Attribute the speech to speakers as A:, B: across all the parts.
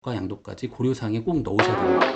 A: 과 양도까지 고려사항에 꼭 넣으셔야 됩니다.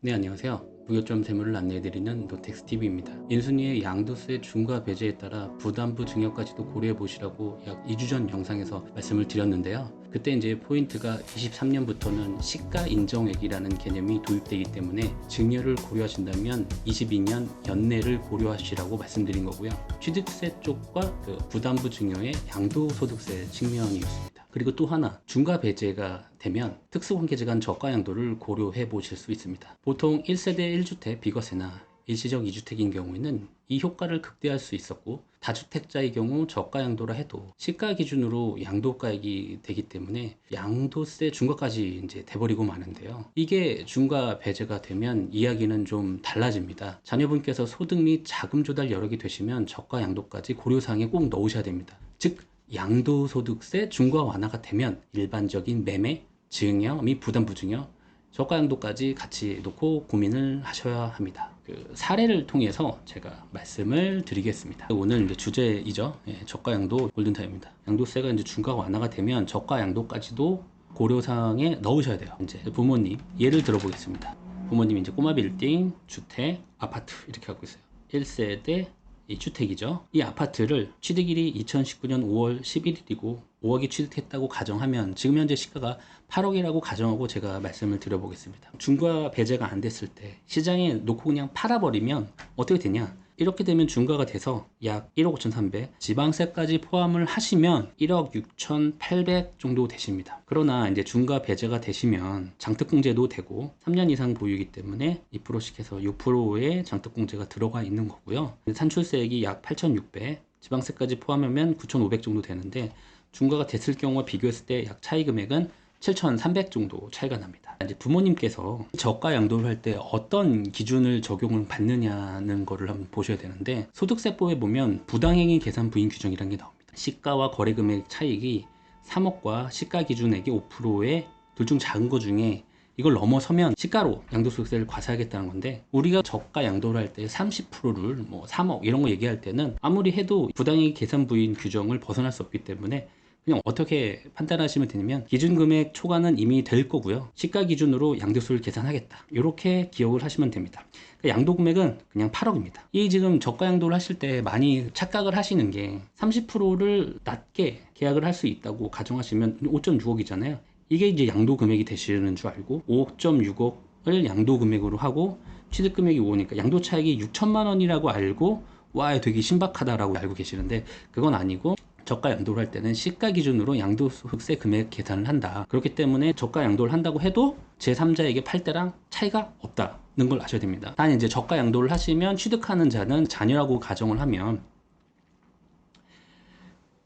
A: 네, 안녕하세요. 무교점 세무를 안내해드리는 노텍스TV입니다. 1순위의 양도세 중과 배제에 따라 부담부 증여까지도 고려해 보시라고 약 2주 전 영상에서 말씀을 드렸는데요. 그때 이제 포인트가 23년부터는 시가 인정액이라는 개념이 도입되기 때문에 증여를 고려하신다면 22년 연내를 고려하시라고 말씀드린 거고요. 취득세 쪽과 그 부담부 증여의 양도소득세 측면이었습니다. 그리고 또 하나, 중과 배제가 되면 특수관계지간 저가양도를 고려해 보실 수 있습니다. 보통 1세대 1주택 비과세나 일시적 2주택인 경우에는 이 효과를 극대화할 수 있었고, 다주택자의 경우 저가양도라 해도 시가 기준으로 양도가액이 되기 때문에 양도세 중과까지 이제 돼버리고 마는데요. 이게 중과 배제가 되면 이야기는 좀 달라집니다. 자녀분께서 소득 및 자금 조달 여력이 되시면 저가양도까지 고려사항에 꼭 넣으셔야 됩니다. 즉 양도소득세 중과 완화가 되면 일반적인 매매, 증여 및 부담부증여, 저가양도까지 같이 놓고 고민을 하셔야 합니다. 그 사례를 통해서 제가 말씀을 드리겠습니다. 오늘 이제 주제이죠. 저가양도 골든타임입니다. 양도세가 이제 중과 완화가 되면 저가양도까지도 고려사항에 넣으셔야 돼요. 이제 부모님 예를 들어보겠습니다. 부모님이 이제 꼬마 빌딩, 주택, 아파트 이렇게 갖고 있어요. 1세대 이 주택이죠. 이 아파트를 취득일이 2019년 5월 11일이고 5억이 취득했다고 가정하면 지금 현재 시가가 8억이라고 가정하고 제가 말씀을 드려보겠습니다. 중과 배제가 안 됐을 때 시장에 놓고 그냥 팔아버리면 어떻게 되냐? 이렇게 되면 중과가 돼서 약 1억 5,300, 지방세까지 포함을 하시면 1억 6,800 정도 되십니다. 그러나 이제 중과 배제가 되시면 장특공제도 되고 3년 이상 보유이기 때문에 2%씩 해서 6%의 장특공제가 들어가 있는 거고요. 산출세액이 약 8,600, 지방세까지 포함하면 9,500 정도 되는데 중과가 됐을 경우와 비교했을 때 약 차이 금액은 7,300 정도 차이가 납니다. 이제 부모님께서 저가 양도를 할 때 어떤 기준을 적용을 받느냐는 거를 한번 보셔야 되는데, 소득세법에 보면 부당행위 계산 부인 규정이라는 게 나옵니다. 시가와 거래금액 차익이 3억과 시가 기준액이 5%의 둘 중 작은 거 중에 이걸 넘어서면 시가로 양도소득세를 과세하겠다는 건데, 우리가 저가 양도를 할 때 30%를 뭐 3억 이런 거 얘기할 때는 아무리 해도 부당행위 계산 부인 규정을 벗어날 수 없기 때문에 그냥 어떻게 판단하시면 되냐면, 기준금액 초과는 이미 될 거고요. 시가 기준으로 양도세를 계산하겠다. 이렇게 기억을 하시면 됩니다. 그러니까 양도금액은 그냥 8억입니다. 이 지금 저가 양도를 하실 때 많이 착각을 하시는 게 30%를 낮게 계약을 할 수 있다고 가정하시면 5.6억이잖아요. 이게 이제 양도금액이 되시는 줄 알고 5.6억을 양도금액으로 하고 취득금액이 5니까 양도차익이 6천만 원이라고 알고 와 되게 신박하다라고 알고 계시는데, 그건 아니고 저가 양도를 할 때는 시가 기준으로 양도소득세 금액 계산을 한다. 그렇기 때문에 저가 양도를 한다고 해도 제3자에게 팔 때랑 차이가 없다는 걸 아셔야 됩니다. 단 이제 저가 양도를 하시면 취득하는 자는 자녀라고 가정을 하면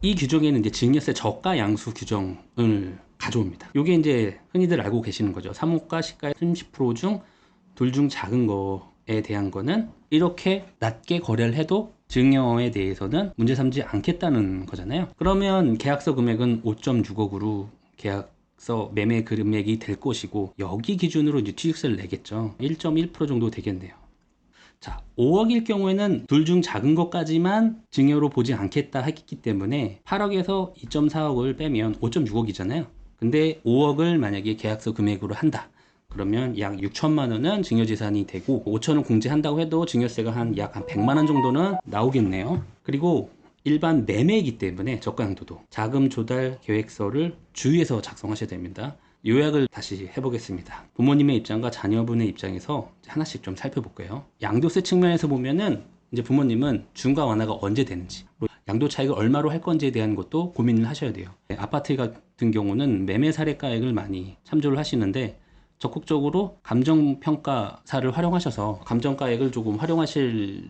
A: 이 규정에는 이제 증여세 저가 양수 규정을 가져옵니다. 이게 이제 흔히들 알고 계시는 거죠. 3호가 시가의 30% 중 둘 중 작은 거에 대한 거는 이렇게 낮게 거래를 해도 증여에 대해서는 문제 삼지 않겠다는 거잖아요. 그러면 계약서 금액은 5.6억으로 계약서 매매 금액이 될 것이고, 여기 기준으로 이제 취득세를 내겠죠. 1.1% 정도 되겠네요. 자, 5억일 경우에는 둘 중 작은 것까지만 증여로 보지 않겠다 했기 때문에 8억에서 2.4억을 빼면 5.6억이잖아요. 근데 5억을 만약에 계약서 금액으로 한다. 그러면 약 6천만 원은 증여재산이 되고 5천원 공제한다고 해도 증여세가 한 100만 원 정도는 나오겠네요. 그리고 일반 매매이기 때문에 저가양도도 자금 조달 계획서를 주의해서 작성하셔야 됩니다. 요약을 다시 해보겠습니다. 부모님의 입장과 자녀분의 입장에서 하나씩 좀 살펴볼게요. 양도세 측면에서 보면은 이제 부모님은 중과 완화가 언제 되는지, 양도 차익을 얼마로 할 건지에 대한 것도 고민을 하셔야 돼요. 아파트 같은 경우는 매매 사례가액을 많이 참조를 하시는데, 적극적으로 감정평가사를 활용하셔서 감정가액을 조금 활용하시는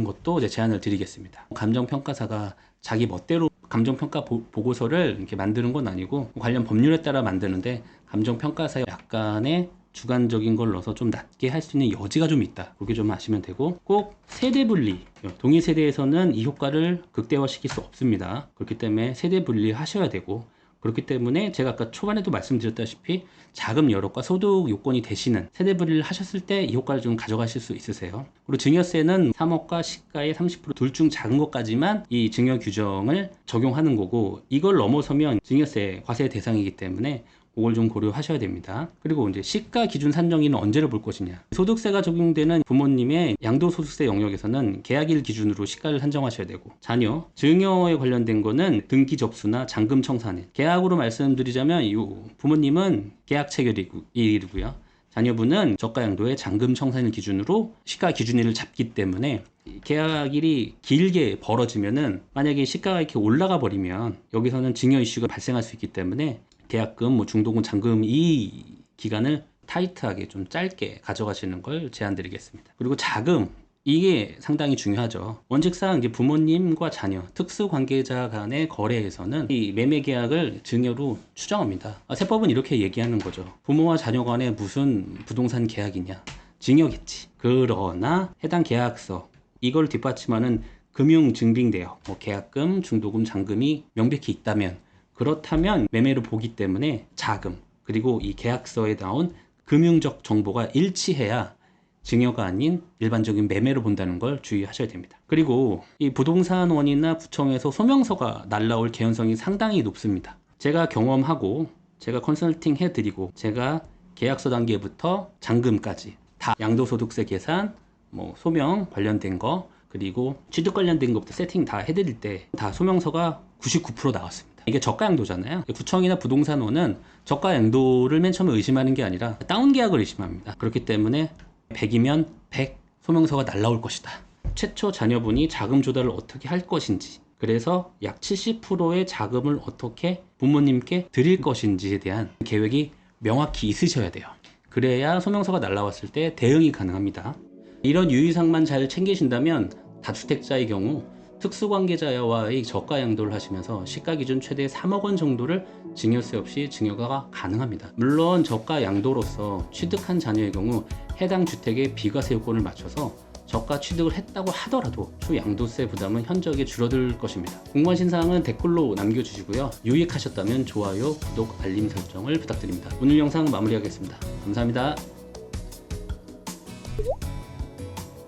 A: 것도 이제 제안을 드리겠습니다. 감정평가사가 자기 멋대로 감정평가 보고서를 이렇게 만드는 건 아니고 관련 법률에 따라 만드는데, 감정평가사에 약간의 주관적인 걸 넣어서 좀 낮게 할 수 있는 여지가 좀 있다. 그렇게 좀 아시면 되고, 꼭 세대분리, 동일 세대에서는 이 효과를 극대화시킬 수 없습니다. 그렇기 때문에 세대분리 하셔야 되고, 그렇기 때문에 제가 아까 초반에도 말씀드렸다시피 자금 여력과 소득 요건이 되시는 세대분리를 하셨을 때 이 효과를 좀 가져가실 수 있으세요. 그리고 증여세는 3억과 시가의 30% 둘 중 작은 것까지만 이 증여 규정을 적용하는 거고, 이걸 넘어서면 증여세 과세 대상이기 때문에 그걸 좀 고려하셔야 됩니다. 그리고 이제 시가 기준 산정일은 언제를 볼 것이냐. 소득세가 적용되는 부모님의 양도소득세 영역에서는 계약일 기준으로 시가를 산정하셔야 되고, 자녀 증여에 관련된 거는 등기 접수나 잔금 청산일. 계약으로 말씀드리자면 이 부모님은 계약 체결일이고요. 자녀분은 저가양도의 잔금 청산일 기준으로 시가 기준일을 잡기 때문에 계약일이 길게 벌어지면은, 만약에 시가가 이렇게 올라가 버리면 여기서는 증여 이슈가 발생할 수 있기 때문에 계약금, 중도금, 잔금 이 기간을 타이트하게 좀 짧게 가져가시는 걸 제안드리겠습니다. 그리고 자금, 이게 상당히 중요하죠. 원칙상 이제 부모님과 자녀, 특수관계자 간의 거래에서는 이 매매 계약을 증여로 추정합니다. 세법은 이렇게 얘기하는 거죠. 부모와 자녀 간에 무슨 부동산 계약이냐, 증여겠지. 그러나 해당 계약서, 이걸 뒷받침하는 금융증빙대역, 계약금, 중도금, 잔금이 명백히 있다면, 그렇다면 매매로 보기 때문에 자금, 그리고 이 계약서에 나온 금융적 정보가 일치해야 증여가 아닌 일반적인 매매로 본다는 걸 주의하셔야 됩니다. 그리고 이 부동산원이나 구청에서 소명서가 날라올 개연성이 상당히 높습니다. 제가 경험하고 제가 컨설팅 해드리고 제가 계약서 단계부터 잔금까지 다 양도소득세 계산, 소명 관련된 거, 그리고 취득 관련된 것부터 세팅 다 해드릴 때 다 소명서가 99% 나왔습니다. 이게 저가양도잖아요. 구청이나 부동산원은 저가양도를 맨 처음에 의심하는 게 아니라 다운계약을 의심합니다. 그렇기 때문에 100이면 100 소명서가 날라올 것이다. 최초 자녀분이 자금 조달을 어떻게 할 것인지, 그래서 약 70%의 자금을 어떻게 부모님께 드릴 것인지에 대한 계획이 명확히 있으셔야 돼요. 그래야 소명서가 날라왔을 때 대응이 가능합니다. 이런 유의사항만 잘 챙기신다면 다주택자의 경우 특수관계자와의 저가 양도를 하시면서 시가 기준 최대 3억 원 정도를 증여세 없이 증여가 가능합니다. 물론 저가 양도로서 취득한 자녀의 경우 해당 주택의 비과세 요건을 맞춰서 저가 취득을 했다고 하더라도 초 양도세 부담은 현저하게 줄어들 것입니다. 궁금하신 사항은 댓글로 남겨주시고요. 유익하셨다면 좋아요, 구독, 알림 설정을 부탁드립니다. 오늘 영상 마무리하겠습니다. 감사합니다.